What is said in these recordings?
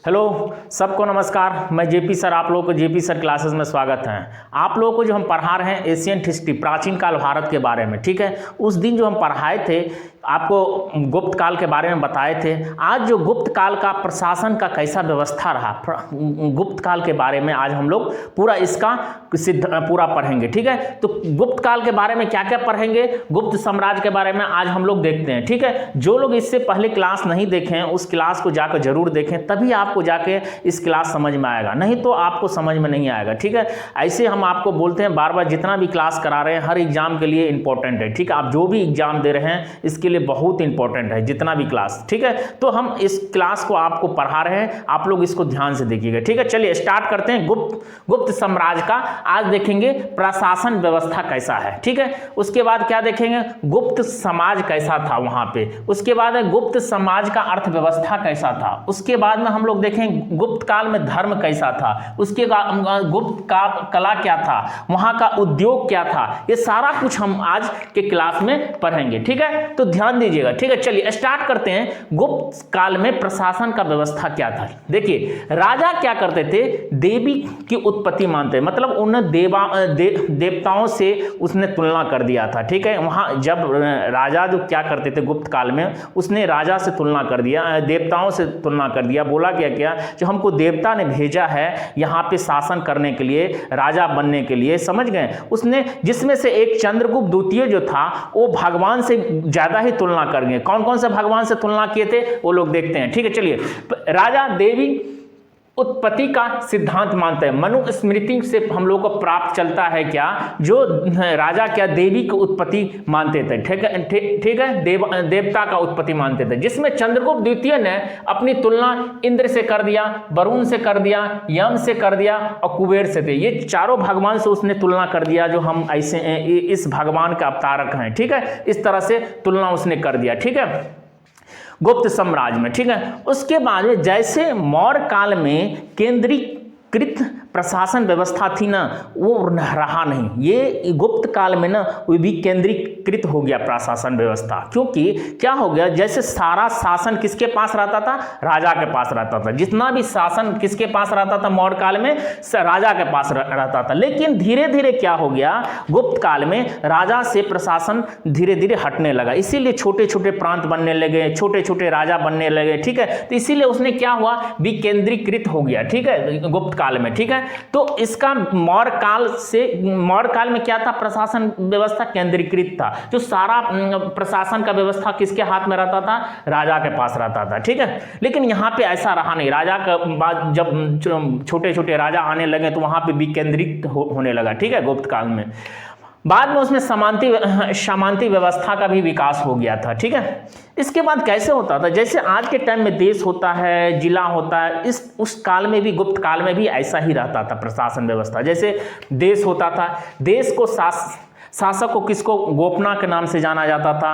Hello, सबको नमस्कार। मैं जेपी सर, आप लोगों को जेपी सर क्लासेस में स्वागत है। आप लोगों को जो हम पढ़ा रहे हैं एशियन हिस्ट्री, प्राचीन काल भारत के बारे में, ठीक है। उस दिन जो हम पढ़ाए थे, आपको गुप्त काल के बारे में बताए थे। आज जो गुप्त काल का प्रशासन का कैसा व्यवस्था रहा, गुप्त काल के बारे में आज हम लोग पूरा इसका पूरा पढ़ेंगे, ठीक है। तो गुप्त काल के बारे में क्या क्या पढ़ेंगे, गुप्त साम्राज्य के बारे में आज हम लोग देखते हैं, ठीक है। जो लोग इससे पहले क्लास नहीं देखे हैं उस क्लास को जाकर जरूर देखें, तभी आपको जाके इस क्लास समझ में आएगा, नहीं तो आपको समझ में नहीं आएगा, ठीक है। ऐसे हम आपको बोलते हैं बार बार, जितना भी क्लास करा रहे हैं हर एग्जाम के लिए इंपॉर्टेंट है, ठीक है। आप जो भी एग्जाम दे रहे हैं इसके लिए बहुत इंपॉर्टेंट है जितना भी क्लास, ठीक है। तो हम इस क्लास को आपको पढ़ा रहे हैं, आप लोग इसको ध्यान से देखिएगा, ठीक है। चलिए स्टार्ट करते हैं। गुप्त साम्राज्य का आज देखेंगे प्रशासन व्यवस्था कैसा है, ठीक है। उसके बाद क्या देखेंगे, गुप्त समाज कैसा था वहां पे। उसके बाद है गुप्त समाज का अर्थव्यवस्था कैसा था। उसके बाद में हम लोग देखें गुप्त काल में धर्म कैसा था। उसके बाद गुप्त कला क्या था, वहां का उद्योग क्या था। ये सारा कुछ हम आज के क्लास में पढ़ेंगे, ठीक है। तो ध्यान दीजिएगा, ठीक है। चलिए स्टार्ट करते हैं। गुप्त काल में प्रशासन का व्यवस्था क्या था। देखिए, राजा क्या करते थे, देवी की उत्पत्ति मानते, मतलब उन्हें देवताओं से उसने तुलना कर दिया था, ठीक है। वहां जब राजा जो क्या करते थे गुप्त काल में, उसने राजा से तुलना कर दिया, देवताओं से तुलना कर दिया। बोला क्या क्या, जो हमको देवता ने भेजा है यहाँ पे शासन करने के लिए, राजा बनने के लिए, समझ गए। उसने जिसमें से एक चंद्रगुप्त द्वितीय जो था वो भगवान से ज्यादा ही तुलना कर गए। कौन कौन से भगवान से तुलना किए थे वो लोग देखते हैं, ठीक है। चलिए, राजा देवी उत्पत्ति का सिद्धांत मानते हैं। मनुस्मृति से हम लोग को प्राप्त चलता है क्या, जो राजा क्या देवी की उत्पत्ति मानते थे, ठीक है। देवता का उत्पत्ति मानते थे, जिसमें चंद्रगुप्त द्वितीय ने अपनी तुलना इंद्र से कर दिया, वरुण से कर दिया, यम से कर दिया और कुबेर से थे। ये चारों भगवान से उसने तुलना कर दिया, जो हम ऐसे इस भगवान का अवतारक हैं, ठीक है। इस तरह से तुलना उसने कर दिया, ठीक है, गुप्त साम्राज्य में, ठीक है। उसके बाद में जैसे मौर्य काल में केंद्रीकृत प्रशासन व्यवस्था थी ना, वो रहा नहीं। ये गुप्त काल में ना वो भी केंद्रीकृत हो गया प्रशासन व्यवस्था। क्योंकि क्या हो गया, जैसे सारा शासन किसके पास रहता था, राजा के पास रहता था। जितना भी शासन किसके पास रहता था मौर्य काल में, राजा के पास रहता था। लेकिन धीरे धीरे क्या हो गया, गुप्त काल में राजा से प्रशासन धीरे धीरे हटने लगा। इसीलिए छोटे छोटे प्रांत बनने लगे, छोटे छोटे राजा बनने लगे, ठीक है। तो इसीलिए उसने क्या हुआ, विकेंद्रीकृत हो गया, ठीक है, गुप्त काल में, ठीक है। तो इसका मौर्य काल में क्या था, प्रशासन व्यवस्था केंद्रीकृत था। जो सारा प्रशासन का व्यवस्था किसके हाथ में रहता था, राजा के पास रहता था, ठीक है। लेकिन यहाँ पे ऐसा रहा नहीं। राजा का बाद जब छोटे छोटे राजा आने लगे तो वहां पे विकेंद्रित होने लगा, ठीक है, गुप्त काल में। बाद में उसमें सामंती व्यवस्था का भी विकास हो गया था, ठीक है। इसके बाद कैसे होता था, जैसे आज के टाइम में देश होता है, जिला होता है, उस काल में भी, गुप्त काल में भी ऐसा ही रहता था प्रशासन व्यवस्था। जैसे देश होता था, देश को शासक को किसको गोपना के नाम से जाना जाता था,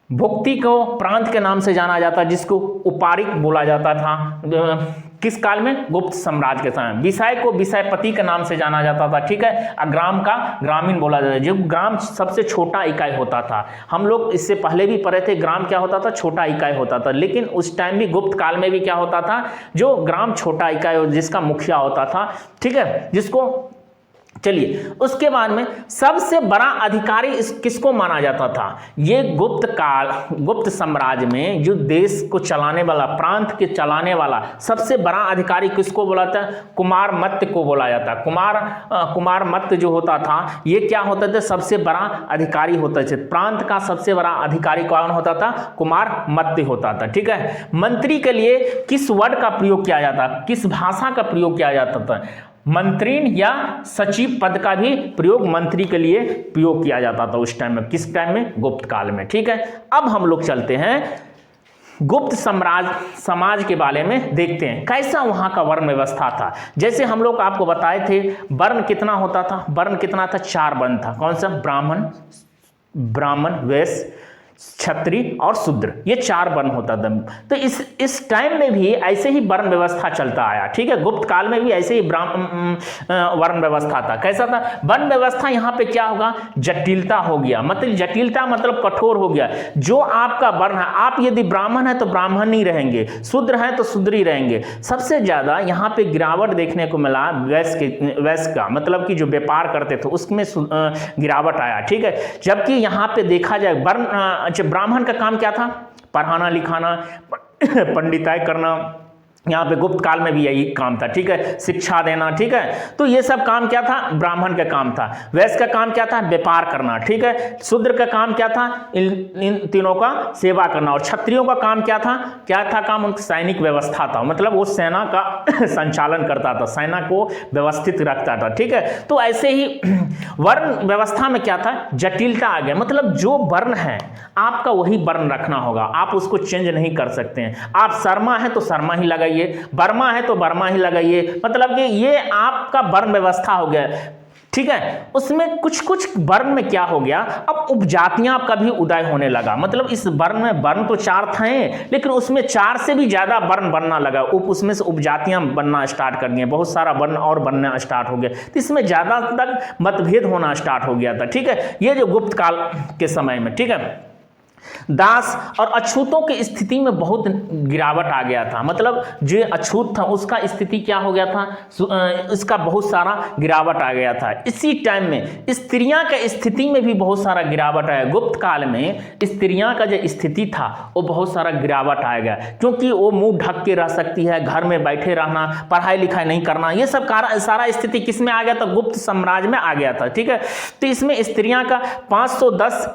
भुक्ति को प्रांत के नाम से जाना जाता, जिसको उपारिक बोला जाता था। किस काल में, गुप्त साम्राज्य के समय। विषय को विषयपति के नाम से जाना जाता था, ठीक है। ग्राम का ग्रामीण बोला जाता है, जो ग्राम सबसे छोटा इकाई होता था। हम लोग इससे पहले भी पढ़े थे, ग्राम क्या होता था, छोटा इकाई होता था। लेकिन उस टाइम भी गुप्त काल में भी क्या होता था, जो ग्राम छोटा इकाई जिसका मुखिया होता था, ठीक है, जिसको, चलिए उसके बाद में सबसे बड़ा अधिकारी किसको माना जाता था, ये गुप्त साम्राज्य में जो देश को चलाने वाला, प्रांत के चलाने वाला सबसे बड़ा अधिकारी किसको बोला था, कुमार मत्स्य को बोला जाता। कुमार मत्स्य जो होता था, ये क्या होता था, सबसे बड़ा अधिकारी होता था। प्रांत का सबसे बड़ा अधिकारी कौन होता था, कुमार मत्स्य होता था, ठीक है। मंत्री के लिए किस वर्ड का प्रयोग किया जाता, किस भाषा का प्रयोग किया जाता था, मंत्री या सचिव पद का भी प्रयोग मंत्री के लिए प्रयोग किया जाता था उस टाइम में। किस टाइम में, गुप्त काल में, ठीक है। अब हम लोग चलते हैं गुप्त समाज के बारे में, देखते हैं कैसा वहां का वर्ण व्यवस्था था। जैसे हम लोग आपको बताए थे, वर्ण कितना होता था, वर्ण कितना था, 4 वर्ण था। कौन सा, ब्राह्मण, वैश्य, क्षत्रिय और शूद्र, ये 4 वर्ण होता था। तो इस टाइम में भी ऐसे ही वर्ण व्यवस्था चलता आया, ठीक है। गुप्त काल में भी ऐसे ही वर्ण व्यवस्था था। कैसा था वर्ण व्यवस्था? यहाँ पे क्या होगा, जटिलता हो गया, मतलब जटिलता मतलब कठोर हो गया। जो आपका वर्ण है, आप यदि ब्राह्मण है तो ब्राह्मण ही रहेंगे, शूद्र है तो शूद्र ही रहेंगे। सबसे ज्यादा यहाँ पे गिरावट देखने को मिला वैश्य का, मतलब कि जो व्यापार करते थे उसमें गिरावट आया, ठीक है। जबकि यहाँ पे देखा जाए वर्ण, ब्राह्मण का काम क्या था? पढ़ाना लिखाना, पंडिताई करना, यहाँ पे गुप्त काल में भी यही काम था, ठीक है। शिक्षा देना, ठीक है। तो ये सब काम क्या था? ब्राह्मण का काम था। वैश्य का काम क्या था? व्यापार करना, ठीक है। शूद्र का काम क्या था? इन तीनों का सेवा करना। और क्षत्रियों का काम क्या था? काम? उनकी सैनिक व्यवस्था था, मतलब वो सेना का संचालन करता था, सेना को व्यवस्थित रखता था, ठीक है। तो ऐसे ही वर्ण व्यवस्था में क्या था? जटिलता आ गया, मतलब जो वर्ण है आपका वही वर्ण रखना होगा, आप उसको चेंज नहीं कर सकते हैं। आप शर्मा है तो शर्मा ही लगाइए, वर्मा है तो वर्मा ही लगाइए, मतलब कि ये आपका वर्ण व्यवस्था हो गया, ठीक है। उसमें कुछ वर्ण में क्या हो गया, अब उपजातियां का भी उदय होने लगा, मतलब इस वर्ण में वर्ण तो 4 थे लेकिन उसमें 4 से भी ज्यादा वर्ण बनना लगा, उसमें से उपजातियां बनना स्टार्ट कर दिए, बहुत सारा वर्ण और बनना स्टार्ट हो गया। तो इसमें ज्यादा तक मतभेद होना स्टार्ट हो गया था, ठीक है। ये जो गुप्त काल के समय में, ठीक है, दास और अछूतों की स्थिति में बहुत गिरावट आ गया था, मतलब जो अछूत था उसका स्थिति क्या हो गया था, इसका बहुत सारा गिरावट आ गया था। इसी टाइम में स्त्रियां के स्थिति में भी बहुत सारा गिरावट आया। गुप्त काल में स्त्रियां का जो स्थिति था वो बहुत सारा गिरावट आ गया, क्योंकि वो मुंह ढक के रह सकती है, घर में बैठे रहना, पढ़ाई लिखाई नहीं करना, ये सब सारा स्थिति किस में आ गया था? गुप्त साम्राज्य में आ गया था, ठीक है। तो इसमें स्त्रियां का 510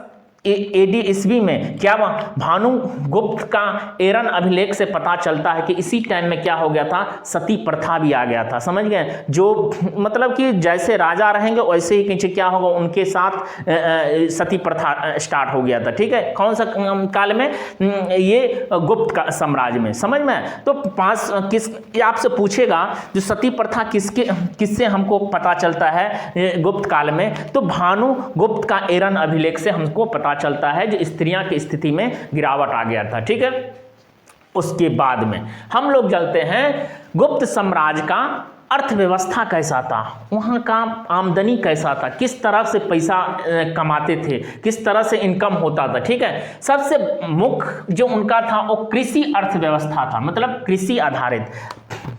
एडी ईस्वी में क्या भानु गुप्त का एरन अभिलेख से पता चलता है कि इसी टाइम में क्या हो गया था? सती प्रथा भी आ गया था, समझ गए। जो मतलब कि जैसे राजा रहेंगे वैसे ही किसी क्या होगा, उनके साथ सती प्रथा स्टार्ट हो गया था, ठीक है। कौन सा काल में? ये गुप्त का साम्राज्य में, समझ में। तो आपसे पूछेगा जो सती प्रथा किससे हमको पता चलता है गुप्त काल में, तो भानु गुप्त का एरन अभिलेख से हमको पता चलता है जो स्त्रियां की स्थिति में गिरावट आ गया था, ठीक है। उसके बाद में हम लोग चलते हैं गुप्त साम्राज्य का अर्थव्यवस्था कैसा था, वहाँ का आमदनी कैसा था, किस तरह से पैसा कमाते थे, किस तरह से इनकम होता था, ठीक है। सबसे मुख्य जो उनका था वो कृषि अर्थव्यवस्था था, मतलब कृषि आधारित।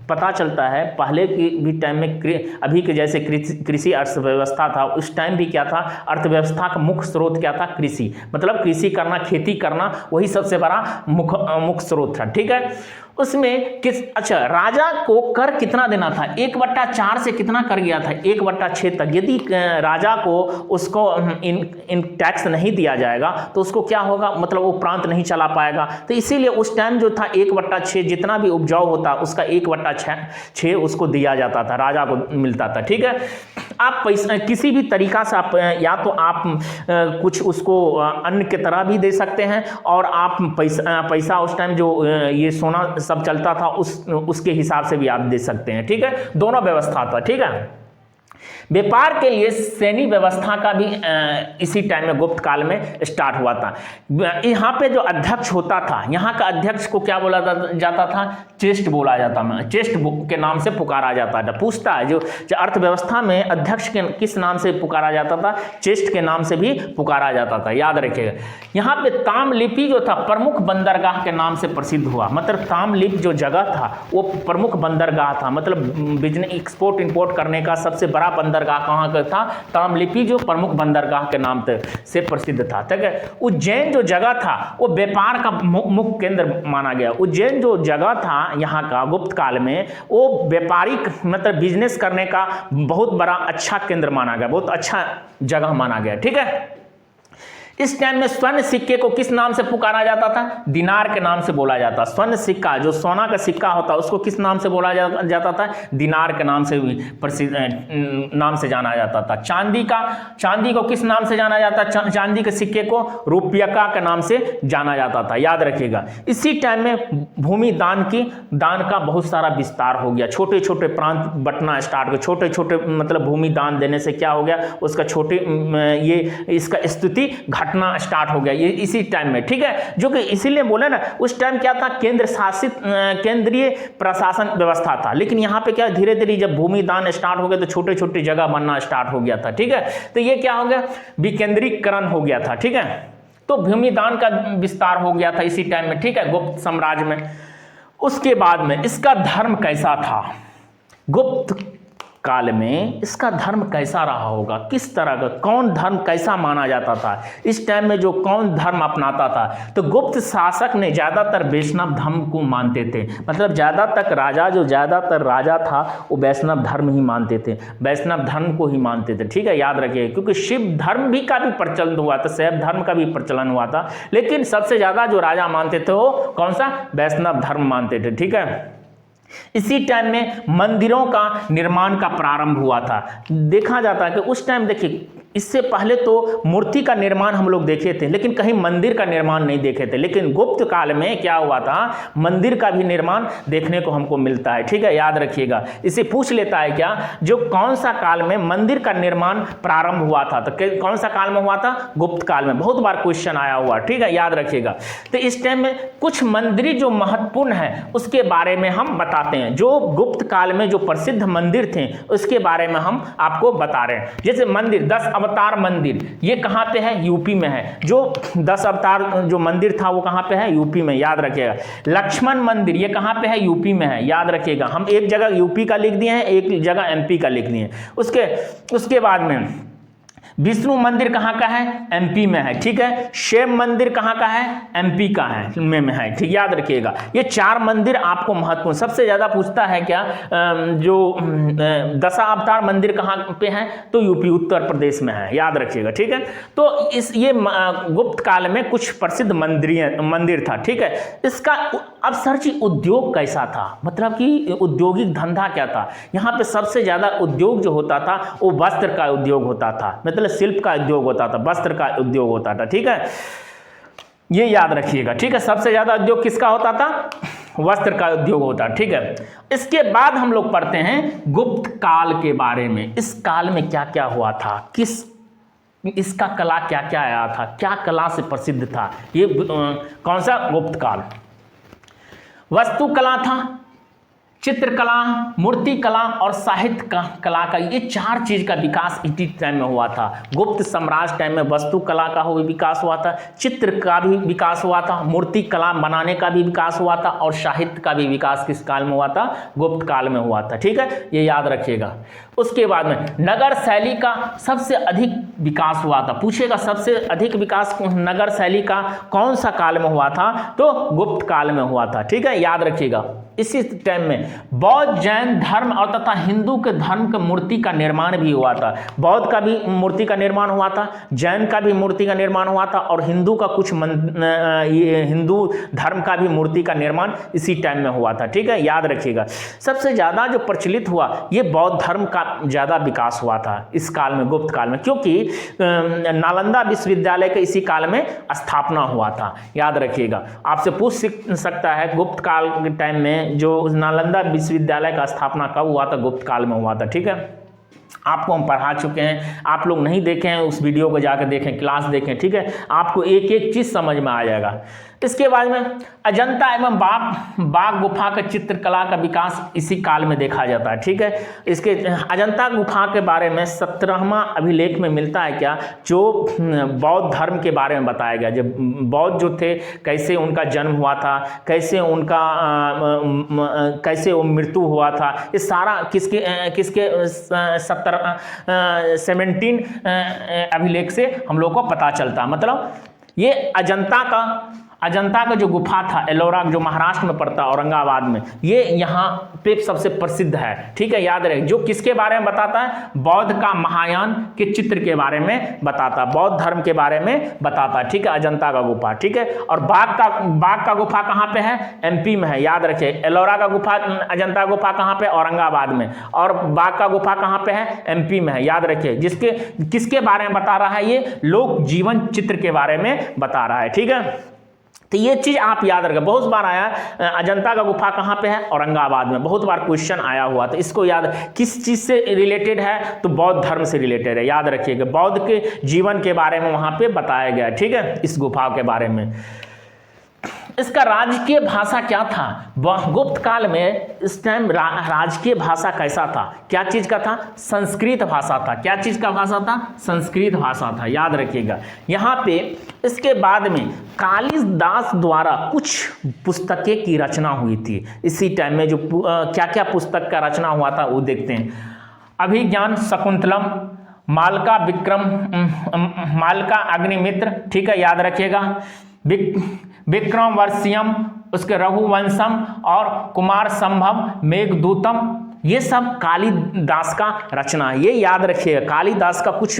पता चलता है पहले के भी टाइम में अभी के जैसे कृषि अर्थव्यवस्था था, उस टाइम भी क्या था? अर्थव्यवस्था का मुख्य स्रोत क्या था? कृषि, मतलब कृषि करना, खेती करना, वही सबसे बड़ा मुख्य स्रोत था, ठीक है। उसमें अच्छा, राजा को कर कितना देना था? 1/4 से कितना कर गया था? 1/6 तक। यदि राजा को उसको इन टैक्स नहीं दिया जाएगा तो उसको क्या होगा, मतलब वो प्रांत नहीं चला पाएगा। तो इसीलिए उस टाइम जो था 1/6, जितना भी उपजाऊ होता उसका 1/6 उसको दिया जाता था, राजा को मिलता था, ठीक है। आप पैसा किसी भी तरीका से आप या तो आप कुछ उसको अन्न की तरह भी दे सकते हैं, और आप पैसा उस टाइम जो ये सोना सब चलता था उसके हिसाब से भी आप दे सकते हैं, ठीक है। दोनों व्यवस्था था, ठीक है। व्यापार के लिए सैनी व्यवस्था का भी इसी टाइम में गुप्त काल में स्टार्ट हुआ था। यहाँ पे जो अध्यक्ष होता था, यहाँ का अध्यक्ष को क्या बोला जाता था? चेस्ट बोला जाता है, चेस्ट के नाम से पुकारा जाता था। पूछता है जो अर्थव्यवस्था में अध्यक्ष के किस नाम से पुकारा जाता था? चेस्ट के नाम से भी पुकारा जाता था, याद रखिएगा। यहाँ पे ताम्रलिपि जो था प्रमुख बंदरगाह के नाम से प्रसिद्ध हुआ, मतलब ताम्रलिपि जो जगह था वो प्रमुख बंदरगाह था, मतलब बिजनेस एक्सपोर्ट इंपोर्ट करने का सबसे बड़ा बंदरगाह कहाँ का था? ताम्रलिपि जो प्रमुख बंदरगाह के नाम से प्रसिद्ध था, ठीक है। उज्जैन जो जगह था वो व्यापार का मुख्य केंद्र माना गया। उज्जैन जो जगह था यहाँ का गुप्त काल में, वो व्यापारिक मतलब बिजनेस करने का बहुत बड़ा अच्छा केंद्र माना गया, बहुत अच्छा जगह माना गया, ठीक है। इस टाइम में स्वर्ण सिक्के को किस नाम से पुकारा जाता था? दिनार के नाम से बोला जाता। स्वर्ण सिक्का जो सोना का सिक्का होता है उसको किस नाम से बोला जाता था? दिनार के नाम से प्रसिद्ध नाम से जाना जाता था। चांदी को किस नाम से जाना जाता? चांदी के सिक्के को रुपयका के नाम से जाना जाता था, याद रखिएगा। इसी टाइम में भूमि दान का बहुत सारा विस्तार हो गया, छोटे छोटे प्रांत बंटना स्टार्ट हो, छोटे छोटे मतलब भूमि दान देने से क्या हो गया, उसका इसका स्थिति हटना स्टार्ट हो गया ये इसी टाइम में, ठीक है। जो कि इसीलिए बोले ना, उस टाइम क्या था, केंद्रीय प्रशासन व्यवस्था था, लेकिन यहाँ पे क्या धीरे धीरे जब भूमिदान स्टार्ट हो गया तो छोटे छोटे जगह बनना स्टार्ट हो गया था, ठीक है। तो ये क्या हो गया, विकेंद्रीकरण हो गया था, ठीक है। तो भूमिदान का विस्तार हो गया था इसी टाइम में, ठीक है, गुप्त साम्राज्य में। उसके बाद में इसका धर्म कैसा था, गुप्त काल में इसका धर्म कैसा रहा होगा, किस तरह का, कौन धर्म कैसा माना जाता था इस टाइम में, जो कौन धर्म अपनाता था। तो गुप्त शासक ने ज़्यादातर वैष्णव धर्म को मानते थे, मतलब ज़्यादातर राजा था वो वैष्णव धर्म ही मानते थे, वैष्णव धर्म को ही मानते थे, ठीक है, याद रखिए। क्योंकि शिव धर्म भी का भी प्रचलन हुआ था, शैव धर्म का भी प्रचलन हुआ था, लेकिन सबसे ज़्यादा जो राजा मानते थे वो कौन सा, वैष्णव धर्म मानते थे, ठीक है। इसी टाइम में मंदिरों का निर्माण का प्रारंभ हुआ था। देखा जाता है कि उस टाइम, देखिए, इससे पहले तो मूर्ति का निर्माण हम लोग देखे थे, लेकिन कहीं मंदिर का निर्माण नहीं देखे थे, लेकिन गुप्त काल में क्या हुआ था, मंदिर का भी निर्माण देखने को हमको मिलता है, ठीक है, याद रखिएगा। इसे पूछ लेता है क्या, जो कौन सा काल में मंदिर का निर्माण प्रारंभ हुआ था, तो कौन सा काल में हुआ था, गुप्त काल में। बहुत बार क्वेश्चन आया हुआ, ठीक है, याद रखिएगा। तो इस टाइम में कुछ मंदिर जो महत्वपूर्ण है उसके बारे में हम बताते हैं, जो गुप्त काल में जो प्रसिद्ध मंदिर थे उसके बारे में हम आपको बता रहे हैं। जैसे मंदिर 10 अवतार मंदिर, ये कहाँ पे है, यूपी में है। जो 10 अवतार जो मंदिर था वो कहाँ पे है, यूपी में, याद रखिएगा। लक्ष्मण मंदिर ये कहाँ पे है, यूपी में है, याद रखिएगा। हम एक जगह यूपी का लिख दिए हैं, एक जगह एमपी का लिख दिए हैं। उसके बाद में विष्णु मंदिर कहाँ का है, एमपी में है, ठीक है। शिव मंदिर कहाँ का है, एमपी का है, में है, ठीक, याद रखिएगा। ये 4 मंदिर आपको महत्वपूर्ण, सबसे ज्यादा पूछता है क्या, जो 10 अवतार मंदिर कहाँ पे है, तो यूपी उत्तर प्रदेश में है, याद रखिएगा, ठीक है। तो ये गुप्त काल में कुछ प्रसिद्ध मंदिर था, ठीक है। इसका अब सर जी उद्योग कैसा था, मतलब कि औद्योगिक धंधा क्या था। यहाँ पे सबसे ज्यादा उद्योग जो होता था वो वस्त्र का उद्योग होता था, मतलब शिल्प का उद्योग होता था, वस्त्र का उद्योग होता था, ठीक है, ये याद रखिएगा, ठीक है। सबसे ज्यादा उद्योग किसका होता था, वस्त्र का उद्योग होता, ठीक है। इसके बाद हम लोग पढ़ते हैं गुप्त काल के बारे में। इस काल में क्या क्या हुआ था, इसका कला क्या क्या आया था, क्या कला से प्रसिद्ध था, ये कौन सा गुप्त काल। वास्तुकला था, चित्रकला, मूर्ति कला और साहित्य कला का, ये 4 चीज का विकास इसी टाइम में हुआ था। गुप्त साम्राज्य टाइम में वस्तु कला का विकास हुआ था, चित्र का भी विकास हुआ था, मूर्ति कला बनाने का भी विकास हुआ था, और साहित्य का भी विकास किस काल में हुआ था, गुप्त काल में हुआ था, ठीक है, ये याद रखिएगा। उसके बाद में नगर शैली का सबसे अधिक विकास हुआ था, पूछेगा सबसे अधिक विकास नगर शैली का कौन सा काल में हुआ था, तो गुप्त काल में हुआ था, ठीक है, याद रखिएगा। इसी टाइम में बौद्ध जैन धर्म और तथा हिंदू के धर्म का मूर्ति का निर्माण भी हुआ था। बौद्ध का भी मूर्ति का निर्माण हुआ था, जैन का भी मूर्ति का निर्माण हुआ था, और हिंदू का कुछ हिंदू धर्म का भी मूर्ति का निर्माण इसी टाइम में हुआ था, ठीक है, याद रखिएगा। सबसे ज्यादा जो प्रचलित हुआ ये बौद्ध धर्म का ज्यादा विकास हुआ था इस काल में, गुप्त काल में, क्योंकि नालंदा विश्वविद्यालय के इसी काल में स्थापना हुआ था, याद रखिएगा। आपसे पूछ सकता है गुप्त काल के टाइम में जो नालंदा विश्वविद्यालय का स्थापना कब हुआ था, गुप्त काल में हुआ था, ठीक है। आपको हम पढ़ा चुके हैं, आप लोग नहीं देखे हैं उस वीडियो को जाकर देखें, क्लास देखें, ठीक है, आपको एक एक चीज समझ में आ जाएगा। इसके बाद में अजंता एवं बाघ गुफा का चित्रकला का विकास इसी काल में देखा जाता है, ठीक है। इसके अजंता गुफा के बारे में 17वां अभिलेख में मिलता है क्या, जो बौद्ध धर्म के बारे में बताया गया, जब बौद्ध जो थे कैसे उनका जन्म हुआ था, कैसे वो मृत्यु हुआ था, ये सारा किसके 17 अभिलेख से हम लोग को पता चलता। मतलब ये अजंता का जो गुफा था, एलोरा जो महाराष्ट्र में पड़ता है, औरंगाबाद में, ये यहाँ पे सबसे प्रसिद्ध है, ठीक है, याद रहे। जो किसके बारे में बताता है, बौद्ध का महायान के चित्र के बारे में बताता, बौद्ध धर्म के बारे में बताता, ठीक है, अजंता का गुफा, ठीक है। और बाघ का गुफा कहाँ पे है, एमपी में है, याद रखिए। एलोरा का गुफा, अजंता गुफा कहाँ पे, औरंगाबाद में, और बाघ का गुफा कहाँ पे है, एमपी में है, याद रखिए। किसके बारे में बता रहा है, ये लोक जीवन चित्र के बारे में बता रहा है, ठीक है। तो ये चीज़ आप याद रखें। बहुत बार आया अजंता का गुफा कहाँ पे है, औरंगाबाद में, बहुत बार क्वेश्चन आया हुआ। तो इसको याद, किस चीज़ से रिलेटेड है, तो बौद्ध धर्म से रिलेटेड है, याद रखिएगा। बौद्ध के जीवन के बारे में वहाँ पे बताया गया, ठीक है, इस गुफा के बारे में। इसका राजकीय भाषा क्या था गुप्त काल में? इस टाइम राजकीय भाषा कैसा था, क्या चीज का था? संस्कृत भाषा था। क्या चीज का भाषा था? संस्कृत भाषा था, याद रखिएगा। यहाँ पे इसके बाद में कालिदास द्वारा कुछ पुस्तकें की रचना हुई थी इसी टाइम में। जो क्या क्या पुस्तक का रचना हुआ था वो देखते हैं। अभिज्ञान शकुंतलम, मालका विक्रम, मालका अग्निमित्र, ठीक है, याद रखिएगा। विक्रमवर्षियम, उसके रघुवंशम और कुमार संभव, मेघदूतम, ये सब कालिदास का रचना है, ये याद रखिएगा। कालिदास का कुछ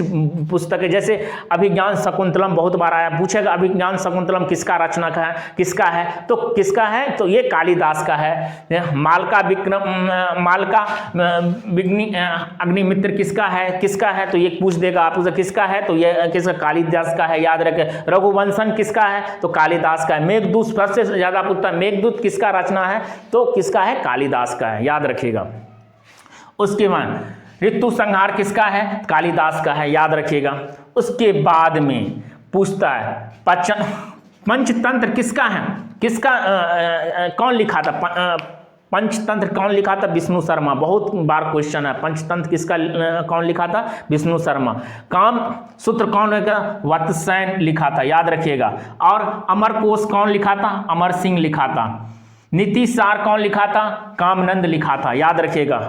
पुस्तक है, जैसे अभिज्ञान शकुंतलम बहुत बार आया, पूछेगा अभिज्ञान शकुंतलम किसका रचना का है, किसका है, तो किसका है, तो ये कालिदास का है। मालका विक्रम, मालका अग्निमित्र किसका है, तो ये पूछ देगा आपसे किसका है, तो ये किसका? कालिदास का है, याद रखें। रघुवंशन किसका है, तो कालिदास का है। मेघदूत सबसे ज्यादा पूछता है, मेघदूत किसका रचना है, तो किसका है? कालिदास का है, याद रखिएगा। उसके बाद ऋतु संहार किसका है? कालिदास का है, याद रखिएगा। उसके बाद में पूछता है पंचतंत्र किसका है, कौन लिखा था? पंचतंत्र कौन लिखा था? विष्णु शर्मा, बहुत बार क्वेश्चन है। पंचतंत्र किसका कौन लिखा था? विष्णु शर्मा। काम सूत्र कौन लिखा? वत्ससेन लिखा था, याद रखिएगा। और अमरकोश कौन लिखा था? अमर सिंह लिखा था। नीति सार कौन लिखा था? कामनंद लिखा था, याद रखिएगा।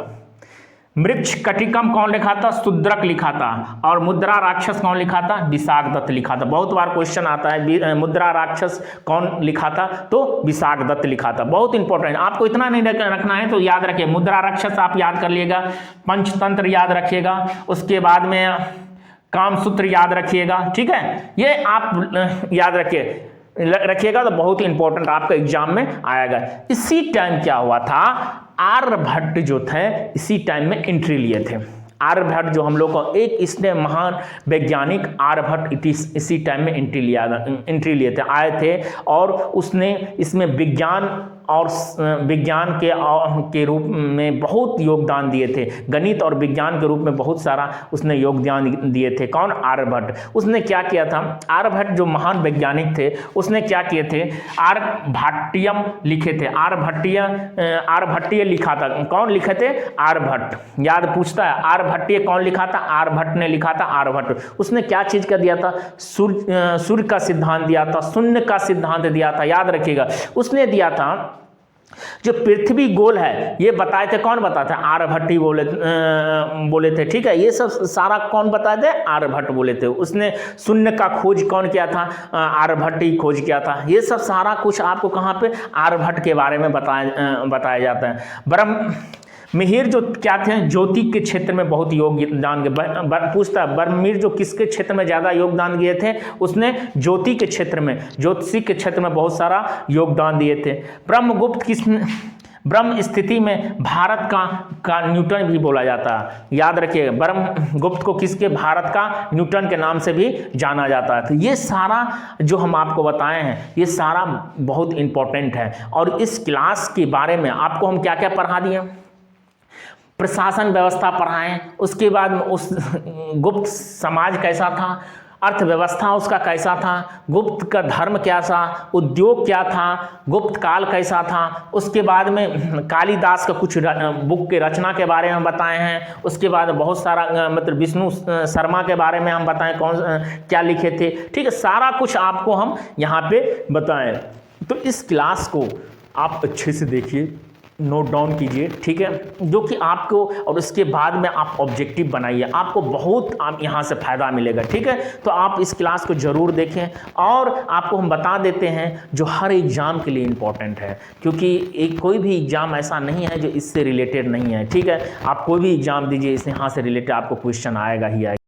मृक्ष कटिकम कौन लिखा था? शूद्रक लिखा था। और मुद्रा राक्षस कौन लिखा था? विशाखदत्त लिखा था। बहुत बार क्वेश्चन आता है मुद्रा राक्षस कौन लिखा था, तो विशाखदत्त लिखा था। बहुत इंपॉर्टेंट, आपको इतना नहीं रखना है तो याद रखिए। मुद्रा राक्षस आप याद कर लिएगा, पंचतंत्र याद रखिएगा, उसके बाद में कामसूत्र याद रखिएगा, ठीक है, ये आप याद रखिएगा तो बहुत इंपॉर्टेंट आपका एग्जाम में आएगा। इसी टाइम क्या हुआ था, आर्यभट्ट जो थे इसी टाइम में एंट्री लिए थे। आर्यभट्ट जो हम लोग को एक इसने महान वैज्ञानिक आर्यभट्ट इसी टाइम में एंट्री लिए थे, आए थे, और उसने इसमें विज्ञान और विज्ञान के रूप में बहुत योगदान दिए थे। गणित और विज्ञान के रूप में बहुत सारा उसने योगदान दिए थे। कौन? आर्यभट्ट। उसने क्या किया था? आर्यभट्ट जो महान वैज्ञानिक थे उसने क्या किए थे? आर्यभट्टियम लिखे थे। आर्यभट्टीय लिखा था। कौन लिखे थे? आर्यभट्ट। याद पूछता है आर्यभट्टीय कौन लिखा था? आर्यभट्ट ने लिखा था, आर्यभट्ट। उसने क्या चीज का दिया था? सूर्य का सिद्धांत दिया था, शून्य का सिद्धांत दिया था, याद रखिएगा। उसने दिया था जो पृथ्वी गोल है, ये बताए थे। कौन बताए थे? आर्यभट्ट बोले थे, ठीक है। ये सब सारा कौन बताए थे? आर्यभट्ट बोले थे। उसने शून्य का खोज कौन किया था? आर्यभट्ट ही खोज किया था। ये सब सारा कुछ आपको कहाँ पे? आर्यभट्ट के बारे में बताया जाता है। ब्रह्म मिहिर जो क्या थे? ज्योति के क्षेत्र में बहुत योगदान पूछता है। ब्रह्ममिहिर जो किसके क्षेत्र में ज्यादा योगदान दिए थे? उसने ज्योति के क्षेत्र में, ज्योतिषी के क्षेत्र में बहुत सारा योगदान दिए थे। ब्रह्मगुप्त किसने? ब्रह्म स्थिति में भारत का न्यूटन भी बोला जाता है, याद रखिएगा। ब्रह्मगुप्त को किसके? भारत का न्यूटन के नाम से भी जाना जाता है। तो ये सारा जो हम आपको बताए हैं ये सारा बहुत इंपॉर्टेंट है। और इस क्लास के बारे में आपको हम क्या क्या पढ़ा दिए? प्रशासन व्यवस्था पढ़ाएं, उसके बाद उस गुप्त समाज कैसा था, अर्थव्यवस्था उसका कैसा था, गुप्त का धर्म क्या था, उद्योग क्या था, गुप्त काल कैसा था। उसके बाद में कालिदास का कुछ बुक के रचना के बारे में बताए हैं। उसके बाद बहुत सारा मतलब विष्णु शर्मा के बारे में हम बताएं कौन क्या लिखे थे, ठीक है। सारा कुछ आपको हम यहाँ पे बताएं। तो इस क्लास को आप अच्छे से देखिए, नोट डाउन कीजिए, ठीक है, जो कि आपको, और इसके बाद में आप ऑब्जेक्टिव बनाइए, आपको बहुत आप यहाँ से फ़ायदा मिलेगा, ठीक है। तो आप इस क्लास को ज़रूर देखें। और आपको हम बता देते हैं जो हर एग्ज़ाम के लिए इम्पॉर्टेंट है, क्योंकि कोई भी एग्ज़ाम ऐसा नहीं है जो इससे रिलेटेड नहीं है, ठीक है। आप कोई भी एग्ज़ाम दीजिए, इस यहाँ से रिलेटेड आपको क्वेश्चन आएगा ही आएगा।